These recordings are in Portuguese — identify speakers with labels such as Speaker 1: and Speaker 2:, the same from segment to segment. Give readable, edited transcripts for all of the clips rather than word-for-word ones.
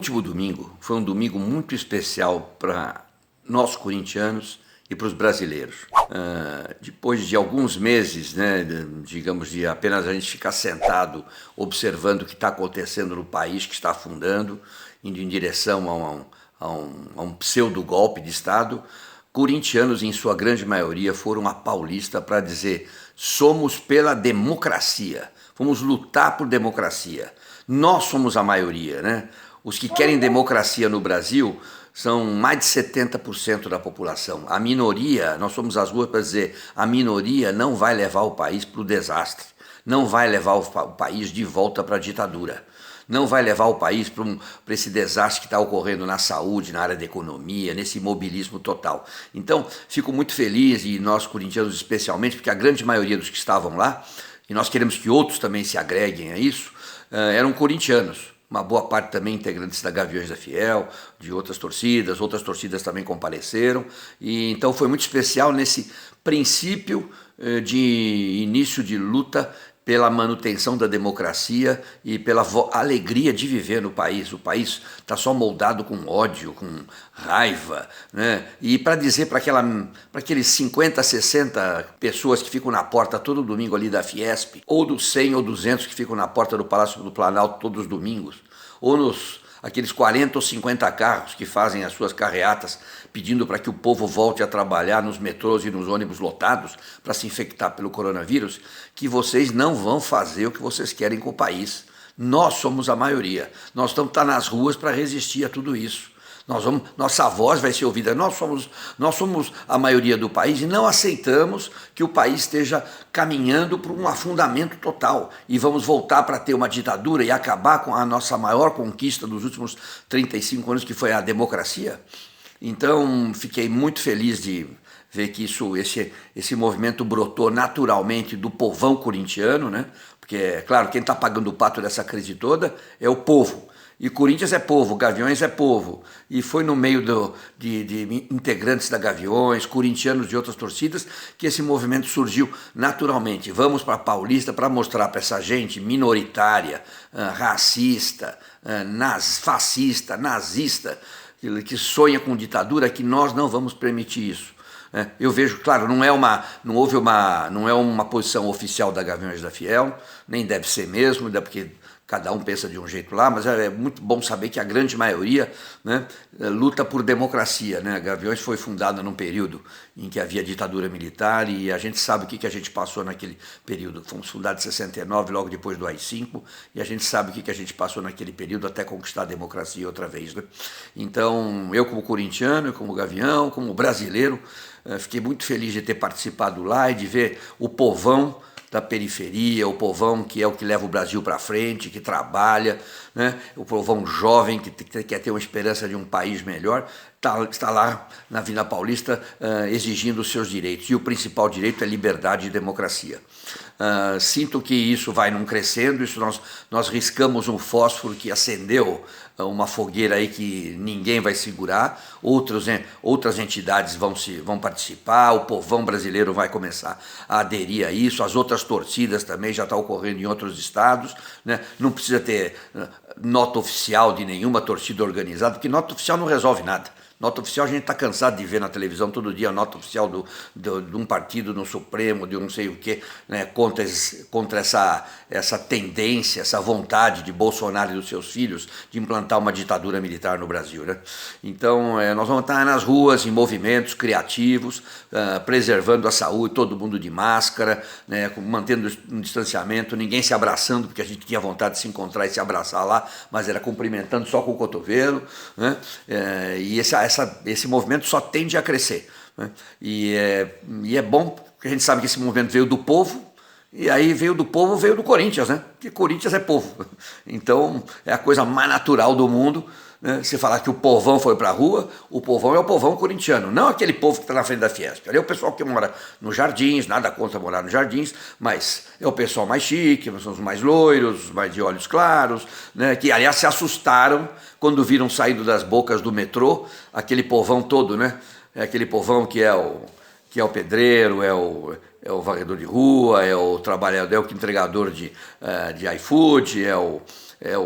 Speaker 1: último domingo foi um domingo muito especial para nós corintianos e para os brasileiros. Depois de alguns meses, digamos, de apenas a gente ficar sentado observando o que está acontecendo no país que está afundando, indo em direção a um pseudo-golpe de Estado, corintianos, em sua grande maioria, foram à Paulista para dizer: somos pela democracia, vamos lutar por democracia. Nós somos a maioria, né? Os que querem democracia no Brasil são mais de 70% da população. A minoria, nós fomos às ruas para dizer, a minoria não vai levar o país para o desastre, não vai levar o país de volta para a ditadura, não vai levar o país para esse desastre que está ocorrendo na saúde, na área da economia, nesse imobilismo total. Então, fico muito feliz, e nós corintianos especialmente, porque a grande maioria dos que estavam lá, e nós queremos que outros também se agreguem a isso, eram corintianos. Uma boa parte também integrantes da Gaviões da Fiel, de outras torcidas também compareceram, e então foi muito especial nesse princípio de início de luta pela manutenção da democracia e pela alegria de viver no país. O país está só moldado com ódio, com raiva, né? E para dizer para aqueles 50, 60 pessoas que ficam na porta todo domingo ali da Fiesp, ou dos 100 ou 200 que ficam na porta do Palácio do Planalto todos os domingos, ou aqueles 40 ou 50 carros que fazem as suas carreatas pedindo para que o povo volte a trabalhar nos metrôs e nos ônibus lotados para se infectar pelo coronavírus, que vocês não vão fazer o que vocês querem com o país. Nós somos a maioria, nós estamos nas ruas para resistir a tudo isso. Nossa voz vai ser ouvida, nós somos a maioria do país e não aceitamos que o país esteja caminhando para um afundamento total e vamos voltar para ter uma ditadura e acabar com a nossa maior conquista dos últimos 35 anos, que foi a democracia. Então, fiquei muito feliz de ver que esse movimento brotou naturalmente do povão corintiano, né? Porque, é claro, quem está pagando o pato dessa crise toda é o povo. E Corinthians é povo, Gaviões é povo. E foi no meio de integrantes da Gaviões, corintianos de outras torcidas, que esse movimento surgiu naturalmente. Vamos para a Paulista para mostrar para essa gente minoritária, racista, fascista, nazista, que sonha com ditadura, que nós não vamos permitir isso. Eu vejo, claro, não é uma posição oficial da Gaviões da Fiel, nem deve ser mesmo, porque cada um pensa de um jeito lá, mas é muito bom saber que a grande maioria, né, luta por democracia, né? A Gaviões foi fundada num período em que havia ditadura militar e a gente sabe o que a gente passou naquele período. Fomos fundados em 69, logo depois do AI-5, e a gente sabe o que a gente passou naquele período até conquistar a democracia outra vez, né? Então, eu como corintiano, como gavião, como brasileiro, fiquei muito feliz de ter participado lá e de ver o povão da periferia, o povão que é o que leva o Brasil para frente, que trabalha, né? O povão jovem que quer ter uma esperança de um país melhor, está lá na Vila Paulista exigindo os seus direitos. E o principal direito é liberdade e democracia. Sinto que isso vai crescendo, nós riscamos um fósforo que acendeu uma fogueira aí que ninguém vai segurar, outras entidades vão participar, o povão brasileiro vai começar a aderir a isso, as outras torcidas também já está ocorrendo em outros estados, né? Não precisa ter nota oficial de nenhuma torcida organizada, porque nota oficial não resolve nada. Nota oficial a gente está cansado de ver na televisão todo dia, a nota oficial de um partido no Supremo, de um não sei o quê, né, contra essa tendência, essa vontade de Bolsonaro e dos seus filhos de implantar uma ditadura militar no Brasil, né? Então, nós vamos estar nas ruas, em movimentos criativos, preservando a saúde, todo mundo de máscara, né, mantendo um distanciamento, ninguém se abraçando, porque a gente tinha vontade de se encontrar e se abraçar lá, mas era cumprimentando só com o cotovelo, né? E esse movimento só tende a crescer, né? E é bom, porque a gente sabe que esse movimento veio do povo, e aí veio do Corinthians, né? Porque Corinthians é povo. Então é a coisa mais natural do mundo, né? Você falar que o povão foi para a rua, o povão é o povão corintiano, não aquele povo que está na frente da Fiesp. Ali é o pessoal que mora nos Jardins, nada contra morar nos Jardins, mas é o pessoal mais chique, são os mais loiros, os mais de olhos claros, né? Que aliás se assustaram quando viram saindo das bocas do metrô aquele povão todo, né? É aquele povão que é o pedreiro, é o varredor de rua, é o trabalhador, é o entregador de iFood, é é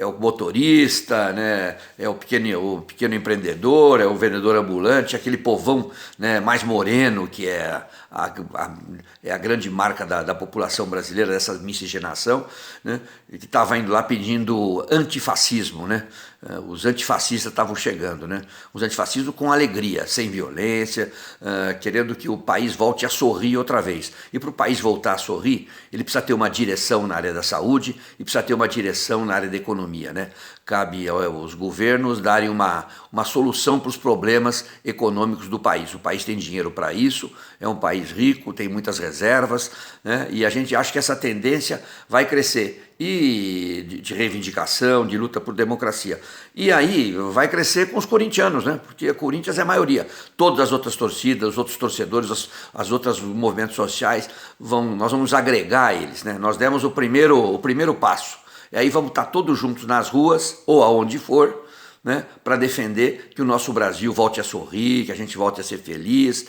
Speaker 1: o motorista, né? É o pequeno empreendedor, é o vendedor ambulante, aquele povão, né, mais moreno, que é a grande marca da população brasileira, dessa miscigenação, né? Que estava indo lá pedindo antifascismo, né? Os antifascistas estavam chegando, né? Os antifascistas com alegria, sem violência, querendo que o país volte a sorrir outra vez. E para o país voltar a sorrir, ele precisa ter uma direção na área da saúde e precisa ter uma direção na área da economia, né? Cabe aos governos darem uma solução para os problemas econômicos do país. O país tem dinheiro para isso, é um país rico, tem muitas reservas, né? E a gente acha que essa tendência vai crescer, e de reivindicação, de luta por democracia. E aí vai crescer com os corintianos, né? Porque a Corinthians é a maioria. Todas as outras torcidas, os outros torcedores, as outras movimentos sociais, nós vamos agregar eles, né? Nós demos o primeiro passo. E aí vamos estar todos juntos nas ruas, ou aonde for, né, para defender que o nosso Brasil volte a sorrir, que a gente volte a ser feliz,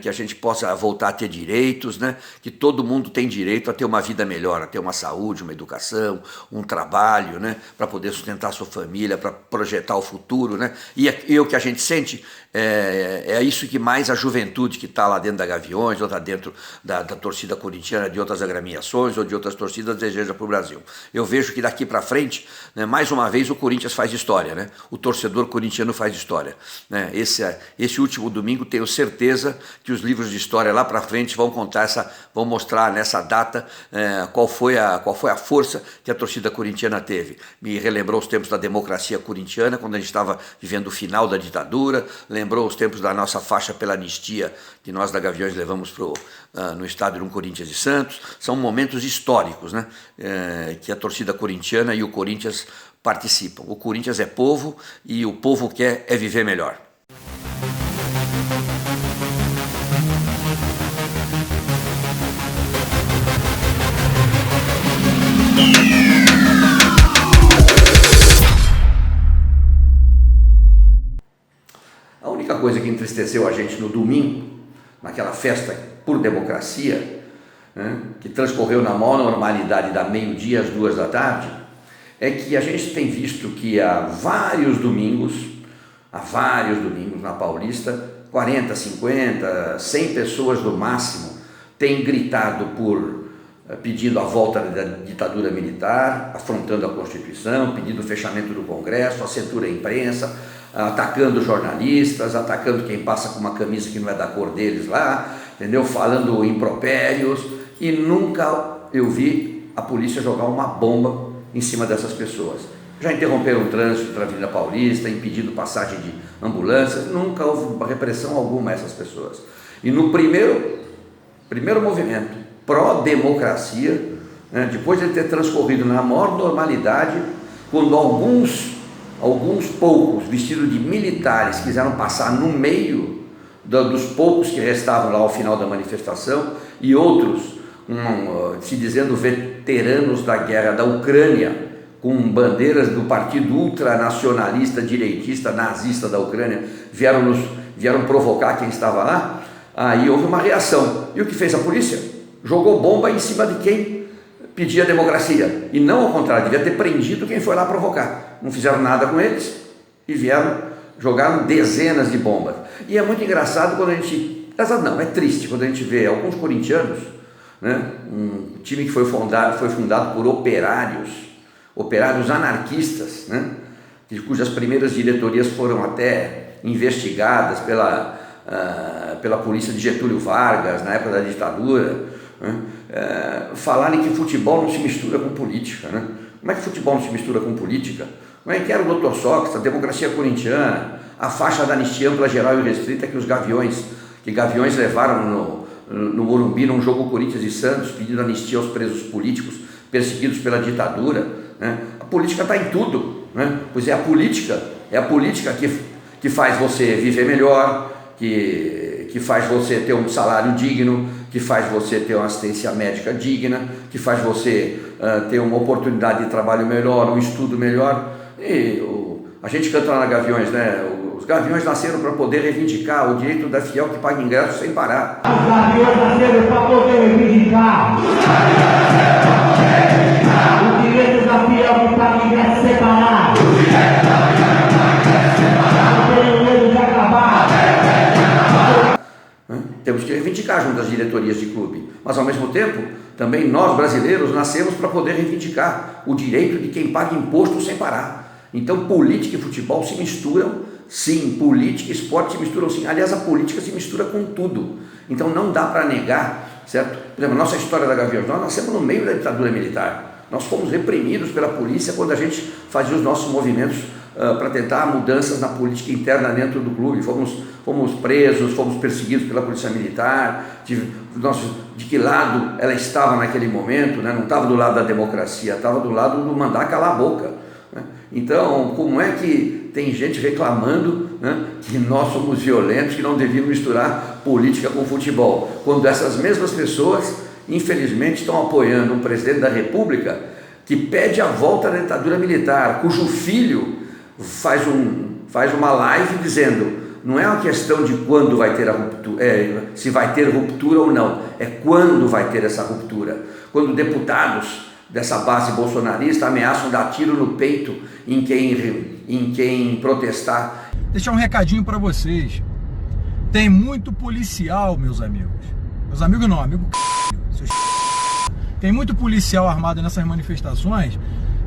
Speaker 1: que a gente possa voltar a ter direitos, né, que todo mundo tem direito a ter uma vida melhor, a ter uma saúde, uma educação, um trabalho, né, para poder sustentar a sua família, para projetar o futuro, né, e o que a gente sente é isso que mais a juventude que está lá dentro da Gaviões, ou está dentro da torcida corintiana, de outras agremiações ou de outras torcidas, deseja para o Brasil. Eu vejo que daqui para frente, né, mais uma vez o Corinthians faz história, né? O torcedor corintiano faz história, né? Esse último domingo tenho certeza que os livros de história lá para frente vão mostrar nessa data qual foi a força que a torcida corintiana teve. Me relembrou os tempos da democracia corintiana, quando a gente estava vivendo o final da ditadura, lembrou os tempos da nossa faixa pela anistia, que nós da Gaviões levamos no estádio do Corinthians e Santos. São momentos históricos, né? Que a torcida corintiana e o Corinthians participam. O Corinthians é povo e o povo quer viver melhor. A única coisa que entristeceu a gente no domingo, naquela festa por democracia, né, que transcorreu na maior normalidade da meio-dia às 2 da tarde, é que a gente tem visto que há vários domingos na Paulista, 40, 50, 100 pessoas no máximo têm gritado pedindo a volta da ditadura militar, afrontando a Constituição, pedindo o fechamento do Congresso, a censura à imprensa, atacando jornalistas, atacando quem passa com uma camisa que não é da cor deles lá, entendeu? Falando impropérios, e nunca eu vi a polícia jogar uma bomba em cima dessas pessoas. Já interromperam o trânsito na Avenida Paulista, impedindo passagem de ambulâncias, nunca houve repressão alguma a essas pessoas. E no primeiro movimento pró-democracia, né, depois de ter transcorrido na maior normalidade, quando alguns poucos vestidos de militares quiseram passar no meio dos poucos que restavam lá ao final da manifestação, e outros se dizendo veteranos da guerra da Ucrânia, com bandeiras do partido ultranacionalista, direitista, nazista da Ucrânia, vieram provocar quem estava lá. Aí houve uma reação. E o que fez a polícia? Jogou bomba em cima de quem pedia democracia, e não ao contrário, devia ter prendido quem foi lá provocar. Não fizeram nada com eles e jogaram dezenas de bombas. E é muito engraçado quando é triste quando a gente vê alguns corintianos, né, um time que foi fundado por operários anarquistas, né, cujas primeiras diretorias foram até investigadas pela polícia de Getúlio Vargas na época da ditadura, né, falarem que futebol não se mistura com política, né? Como é que futebol não se mistura com política? Como é que era o Dr. Sócrates, a democracia corintiana, a faixa da anistia ampla, geral e restrita que Gaviões levaram no Morumbi, num jogo Corinthians e Santos, pedindo anistia aos presos políticos perseguidos pela ditadura, né? A política está em tudo, né? Pois é a política que faz você viver melhor, que faz você ter um salário digno, que faz você ter uma assistência médica digna, que faz você ter uma oportunidade de trabalho melhor, um estudo melhor. E a gente canta lá na Gaviões, né? Os Gaviões nasceram para poder reivindicar o direito da fiel que paga ingresso sem parar.
Speaker 2: Os Gaviões nasceram para poder reivindicar o direito da Gavião que pra mim quer separar. Não tenho medo de acabar.
Speaker 1: Temos que reivindicar junto às diretorias de clube, mas ao mesmo tempo, também nós brasileiros nascemos para poder reivindicar o direito de quem paga imposto sem parar. Então política e futebol se misturam, sim, política e esporte se misturam sim, aliás a política se mistura com tudo, então não dá para negar, certo? Por exemplo, a nossa história da Gaviões, nós nascemos no meio da ditadura militar, nós fomos reprimidos pela polícia quando a gente fazia os nossos movimentos para tentar mudanças na política interna dentro do clube, fomos presos, fomos perseguidos pela polícia militar, de que lado ela estava naquele momento, né? Não estava do lado da democracia, estava do lado do mandar calar a boca, né? Então, como é que tem gente reclamando, né, que nós somos violentos, que não devíamos misturar política com futebol, quando essas mesmas pessoas, infelizmente, estão apoiando um presidente da República que pede a volta da ditadura militar, cujo filho faz uma live dizendo: não é uma questão de quando vai ter a ruptura, se vai ter ruptura ou não, é quando vai ter essa ruptura. Quando deputados dessa base bolsonarista ameaçam dar tiro no peito em quem protestar.
Speaker 3: Deixar um recadinho para vocês. Tem muito policial, meus amigos. Meus amigos não, amigo seus. Tem muito policial armado nessas manifestações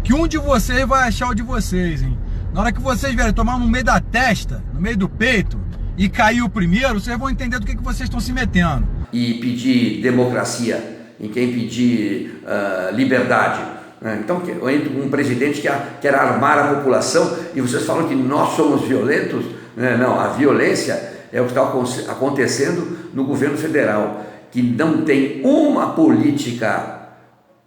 Speaker 3: que um de vocês vai achar o de vocês, hein? Na hora que vocês vierem tomar no meio da testa, no meio do peito, e cair o primeiro, vocês vão entender do que vocês estão se metendo.
Speaker 1: E pedir democracia em quem pedir liberdade. Né? Então, um presidente que quer armar a população e vocês falam que nós somos violentos. Né? Não, a violência é o que está acontecendo no governo federal, que não tem uma política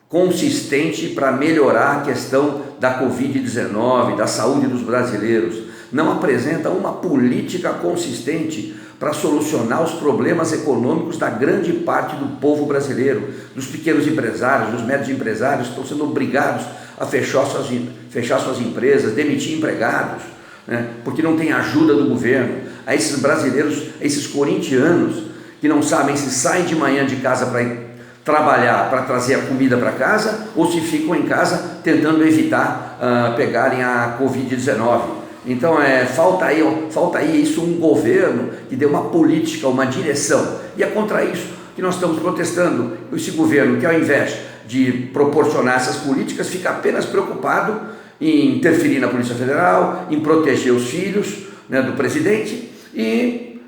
Speaker 1: consistente para melhorar a questão da Covid-19, da saúde dos brasileiros, não apresenta uma política consistente para solucionar os problemas econômicos da grande parte do povo brasileiro, dos pequenos empresários, dos médios empresários que estão sendo obrigados a fechar suas empresas, demitir empregados, né, porque não tem ajuda do governo, a esses brasileiros, a esses corintianos que não sabem se saem de manhã de casa para ir trabalhar, para trazer a comida para casa, ou se ficam em casa tentando evitar pegarem a Covid-19. Então falta aí isso, um governo que dê uma política, uma direção, e é contra isso que nós estamos protestando. Esse governo que, ao invés de proporcionar essas políticas, fica apenas preocupado em interferir na Polícia Federal, em proteger os filhos, né, do presidente, e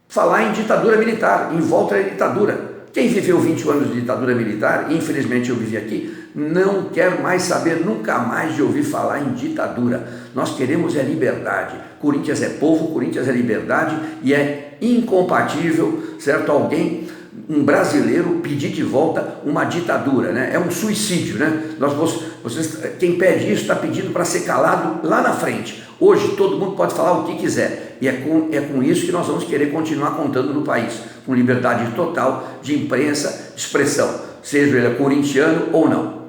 Speaker 1: falar em ditadura militar, em volta da ditadura. Quem viveu 20 anos de ditadura militar, infelizmente eu vivi aqui, não quer mais saber nunca mais de ouvir falar em ditadura. Nós queremos liberdade. Corinthians é povo, Corinthians é liberdade, e é incompatível, certo, um brasileiro pedir de volta uma ditadura, né? É um suicídio, né? Quem pede isso está pedindo para ser calado lá na frente. Hoje todo mundo pode falar o que quiser, e é com isso que nós vamos querer continuar contando no país, com liberdade total de imprensa, de expressão, seja ele corintiano ou não.